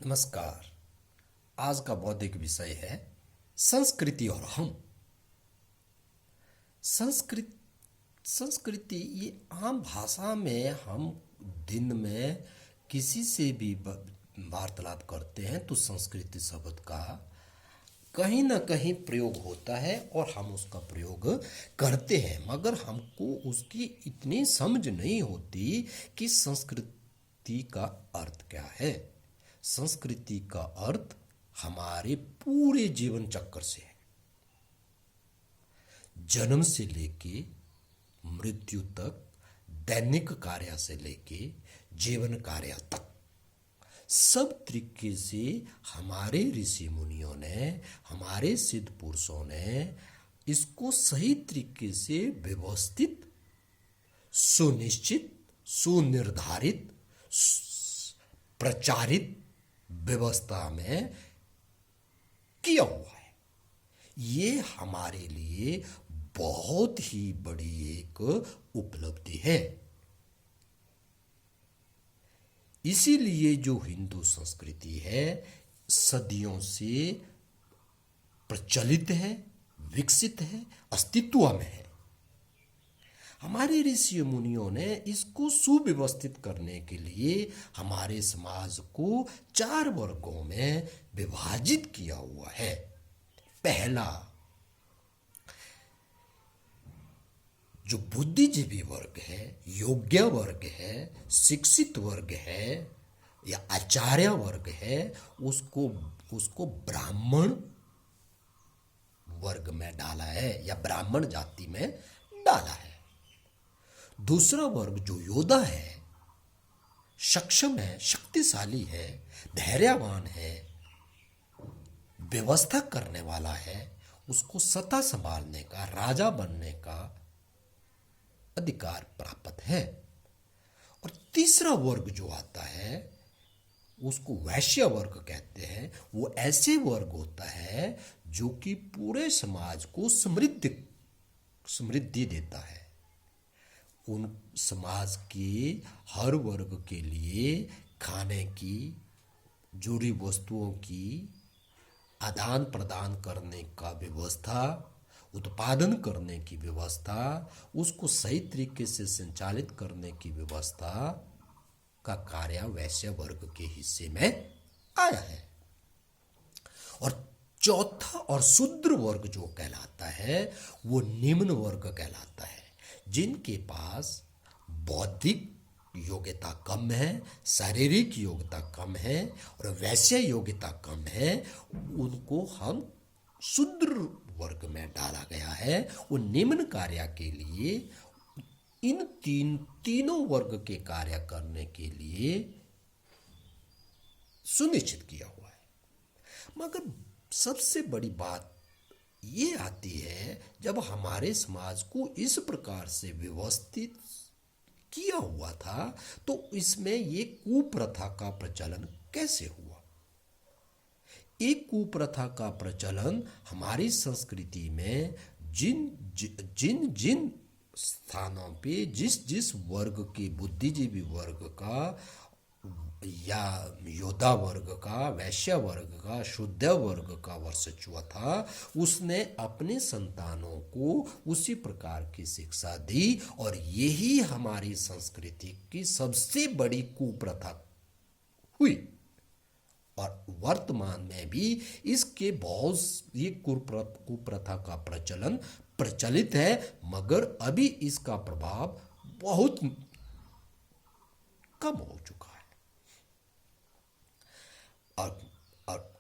नमस्कार। आज का बौद्धिक विषय है संस्कृति और हम। संस्कृत संस्कृति ये आम भाषा में हम दिन में किसी से भी वार्तालाप करते हैं तो संस्कृति शब्द का कहीं ना कहीं प्रयोग होता है और हम उसका प्रयोग करते हैं, मगर हमको उसकी इतनी समझ नहीं होती कि संस्कृति का अर्थ क्या है। संस्कृति का अर्थ हमारे पूरे जीवन चक्र से है, जन्म से लेके मृत्यु तक, दैनिक कार्य से लेके जीवन कार्य तक, सब तरीके से हमारे ऋषि मुनियों ने, हमारे सिद्ध पुरुषों ने इसको सही तरीके से व्यवस्थित, सुनिश्चित, सुनिर्धारित, प्रचारित व्यवस्था में किया हुआ है। ये हमारे लिए बहुत ही बड़ी एक उपलब्धि है। इसीलिए जो हिंदू संस्कृति है सदियों से प्रचलित है, विकसित है, अस्तित्व में है। हमारे ऋषि मुनियों ने इसको सुव्यवस्थित करने के लिए हमारे समाज को 4 वर्गों में विभाजित किया हुआ है। पहला, जो बुद्धिजीवी वर्ग है, योग्य वर्ग है, शिक्षित वर्ग है या आचार्य वर्ग है, उसको उसको ब्राह्मण वर्ग में डाला है या ब्राह्मण जाति में डाला है। दूसरा वर्ग जो योद्धा है, सक्षम है, शक्तिशाली है, धैर्यवान है, व्यवस्था करने वाला है, उसको सत्ता संभालने का, राजा बनने का अधिकार प्राप्त है। और तीसरा वर्ग जो आता है उसको वैश्य वर्ग कहते हैं। वो ऐसे वर्ग होता है जो कि पूरे समाज को समृद्धि देता है। उन समाज के हर वर्ग के लिए खाने की, जरूरी वस्तुओं की आदान प्रदान करने का व्यवस्था, उत्पादन करने की व्यवस्था, उसको सही तरीके से संचालित करने की व्यवस्था का कार्य वैश्य वर्ग के हिस्से में आया है। और चौथा और शूद्र वर्ग जो कहलाता है वो निम्न वर्ग कहलाता है, जिनके पास बौद्धिक योग्यता कम है, शारीरिक योग्यता कम है और वैश्य योग्यता कम है। उनको हम शूद्र वर्ग में डाला गया है। वो निम्न कार्य के लिए इन तीनों वर्ग के कार्य करने के लिए सुनिश्चित किया हुआ है। मगर सबसे बड़ी बात ये आती है जब हमारे समाज को इस प्रकार से व्यवस्थित किया हुआ था तो इसमें ये कुप्रथा का प्रचलन कैसे हुआ। एक कुप्रथा का प्रचलन हमारी संस्कृति में जिन जिन जिन स्थानों पे जिस जिस वर्ग के, बुद्धिजीवी वर्ग का या योद्धा वर्ग का, वैश्य वर्ग का, शुद्ध वर्ग का वर्चस्व था, उसने अपने संतानों को उसी प्रकार की शिक्षा दी और यही हमारी संस्कृति की सबसे बड़ी कुप्रथा हुई। और वर्तमान में भी इसके बहुत ये कुप्रथा का प्रचलन प्रचलित है, मगर अभी इसका प्रभाव बहुत कम हो चुका है। और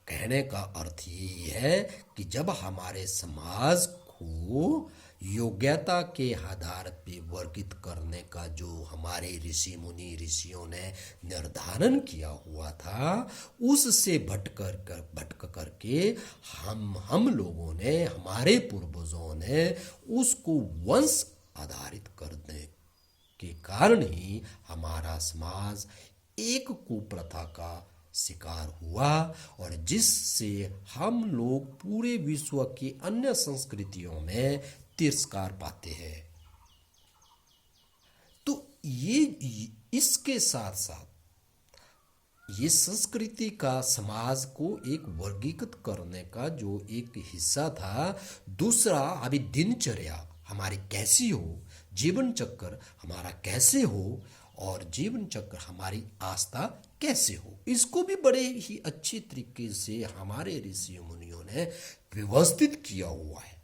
कहने का अर्थ यही है कि जब हमारे समाज को योग्यता के आधार पे वर्गित करने का जो हमारे ऋषियों ने निर्धारण किया हुआ था, उससे भटक करके हम लोगों ने, हमारे पूर्वजों ने उसको वंश आधारित करने के कारण ही हमारा समाज एक कुप्रथा का शिकार हुआ और जिससे हम लोग पूरे विश्व की अन्य संस्कृतियों में तिरस्कार पाते हैं। तो ये इसके साथ साथ ये संस्कृति का समाज को एक वर्गीकृत करने का जो एक हिस्सा था। दूसरा, अभी दिनचर्या हमारी कैसी हो, जीवन चक्र हमारा कैसे हो, और जीवन चक्र हमारी आस्था कैसे हो, इसको भी बड़े ही अच्छी तरीके से हमारे ऋषि मुनियों ने व्यवस्थित किया हुआ है।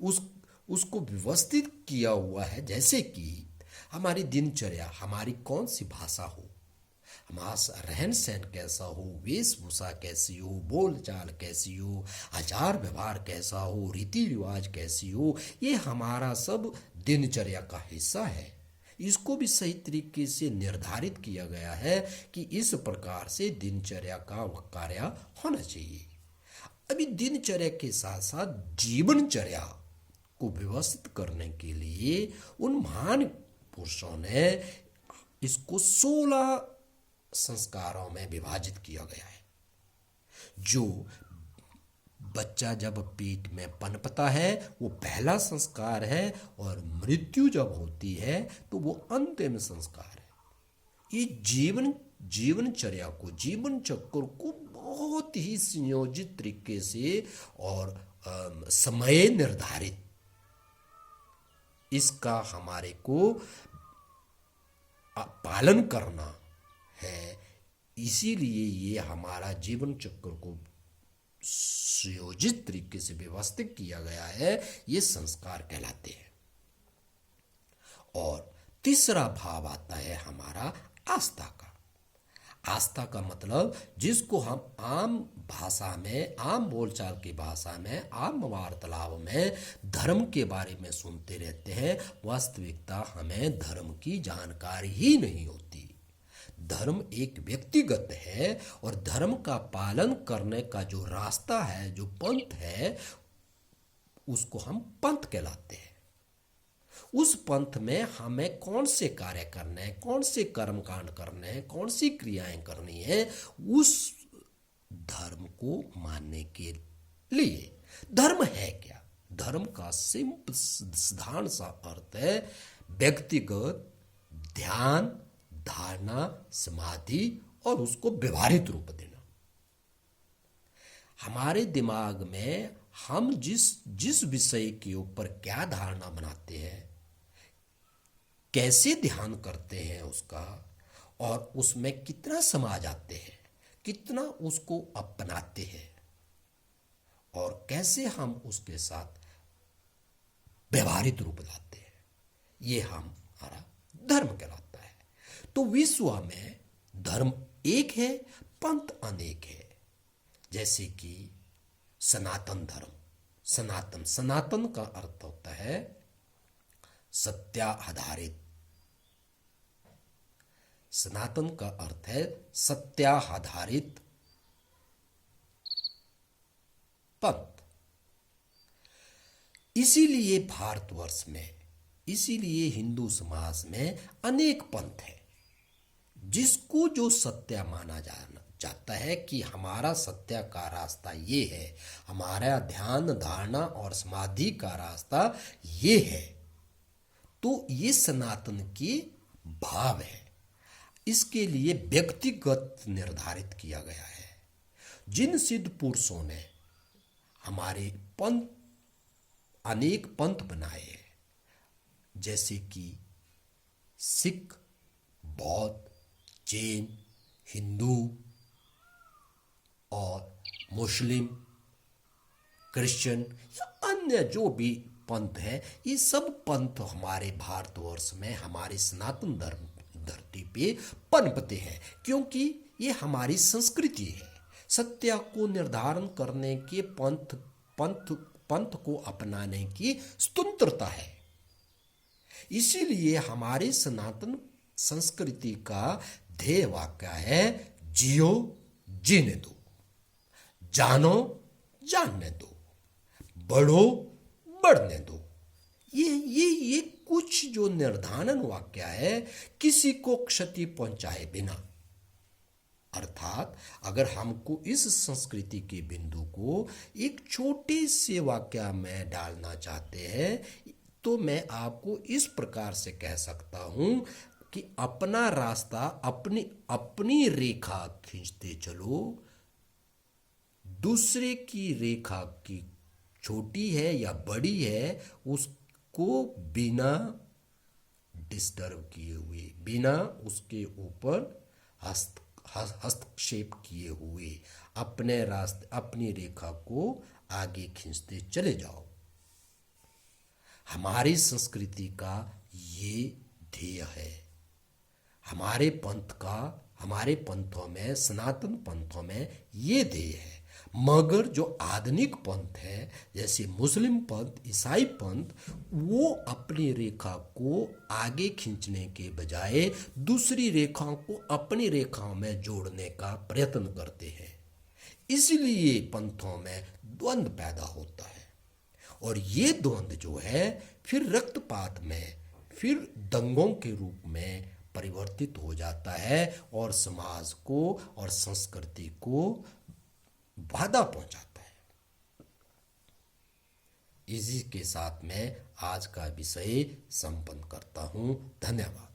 उस उसको व्यवस्थित किया हुआ है, जैसे कि हमारी दिनचर्या, हमारी कौन सी भाषा हो, हमारा रहन सहन कैसा हो, वेशभूषा कैसी हो, बोल चाल कैसी हो, आचार व्यवहार कैसा हो, रीति रिवाज कैसी हो, ये हमारा सब दिनचर्या का हिस्सा है। इसको भी सही तरीके से निर्धारित किया गया है कि इस प्रकार से दिनचर्या का कार्य होना चाहिए। अभी दिनचर्या के साथ साथ जीवनचर्या को व्यवस्थित करने के लिए उन महान पुरुषों ने इसको 16 संस्कारों में विभाजित किया गया है। जो बच्चा जब पेट में पनपता है वो पहला संस्कार है, और मृत्यु जब होती है तो वो अंतिम संस्कार है। ये जीवनचर्या को, जीवन चक्र को बहुत ही संयोजित तरीके से और समय निर्धारित इसका हमारे को पालन करना है। इसीलिए ये हमारा जीवन चक्र को सुयोजित तरीके से व्यवस्थित किया गया है, ये संस्कार कहलाते हैं। और तीसरा भाव आता है हमारा आस्था का। आस्था का मतलब जिसको हम आम भाषा में, आम बोलचाल की भाषा में, आम वार्तालाप में धर्म के बारे में सुनते रहते हैं, वास्तविकता हमें धर्म की जानकारी ही नहीं होती। धर्म एक व्यक्तिगत है, और धर्म का पालन करने का जो रास्ता है, जो पंथ है, उसको हम पंथ कहलाते हैं। उस पंथ में हमें कौन से कार्य करने हैं, कौन से कर्म कांड करने हैं, कौन सी क्रियाएं करनी है, उस धर्म को मानने के लिए। धर्म है क्या? धर्म का सिंपल साधारण सा अर्थ है व्यक्तिगत ध्यान, धारणा, समाधि और उसको व्यवहारिक रूप देना। हमारे दिमाग में हम जिस विषय के ऊपर क्या धारणा बनाते हैं, कैसे ध्यान करते हैं उसका, और उसमें कितना समा जाते हैं, कितना उसको अपनाते हैं, और कैसे हम उसके साथ व्यवहारिक रूप लाते हैं, ये हमारा धर्म कहलाता है। तो विश्व में धर्म एक है, पंथ अनेक है। जैसे कि सनातन धर्म, सनातन का अर्थ होता है सत्याधारित। सनातन का अर्थ है सत्याधारित पंथ। इसीलिए भारतवर्ष में, इसीलिए हिंदू समाज में अनेक पंथ है, जिसको जो सत्य माना जाता है कि हमारा सत्य का रास्ता ये है, हमारा ध्यान, धारणा और समाधि का रास्ता ये है। तो ये सनातन के भाव है। इसके लिए व्यक्तिगत निर्धारित किया गया है। जिन सिद्ध पुरुषों ने हमारे पंथ, अनेक पंथ बनाए हैं, जैसे कि सिख, बौद्ध, जैन, हिंदू और मुस्लिम, क्रिश्चियन या अन्य जो भी पंथ है, ये सब पंथ हमारे भारतवर्ष में, हमारे सनातन धरती पे पनपते हैं, क्योंकि ये हमारी संस्कृति है। सत्य को निर्धारण करने के पंथ को अपनाने की स्वतंत्रता है। इसीलिए हमारे सनातन संस्कृति का ध्येय वाक्य है जियो जीने दो, जानो जानने दो, बढ़ो बढ़ने दो। ये कुछ जो निर्धारण वाक्य है, किसी को क्षति पहुंचाए बिना। अर्थात अगर हमको इस संस्कृति के बिंदु को एक छोटे से वाक्य में डालना चाहते हैं, तो मैं आपको इस प्रकार से कह सकता हूं, कि अपना रास्ता अपनी अपनी रेखा खींचते चलो, दूसरे की रेखा की छोटी है या बड़ी है उसको बिना डिस्टर्ब किए हुए, बिना उसके ऊपर हस्तक्षेप किए हुए अपने रास्ते अपनी रेखा को आगे खींचते चले जाओ। हमारी संस्कृति का ये ध्येय है। हमारे पंथों में, सनातन पंथों में ये ध्येय है। मगर जो आधुनिक पंथ है, जैसे मुस्लिम पंथ, ईसाई पंथ, वो अपनी रेखा को आगे खींचने के बजाय दूसरी रेखाओं को अपनी रेखाओं में जोड़ने का प्रयत्न करते हैं। इसलिए पंथों में द्वंद्व पैदा होता है, और ये द्वंद्व जो है फिर रक्तपात में, फिर दंगों के रूप में परिवर्तित हो जाता है और समाज को और संस्कृति को बाधा पहुंचाता है। इसी के साथ मैं आज का विषय संपन्न करता हूं। धन्यवाद।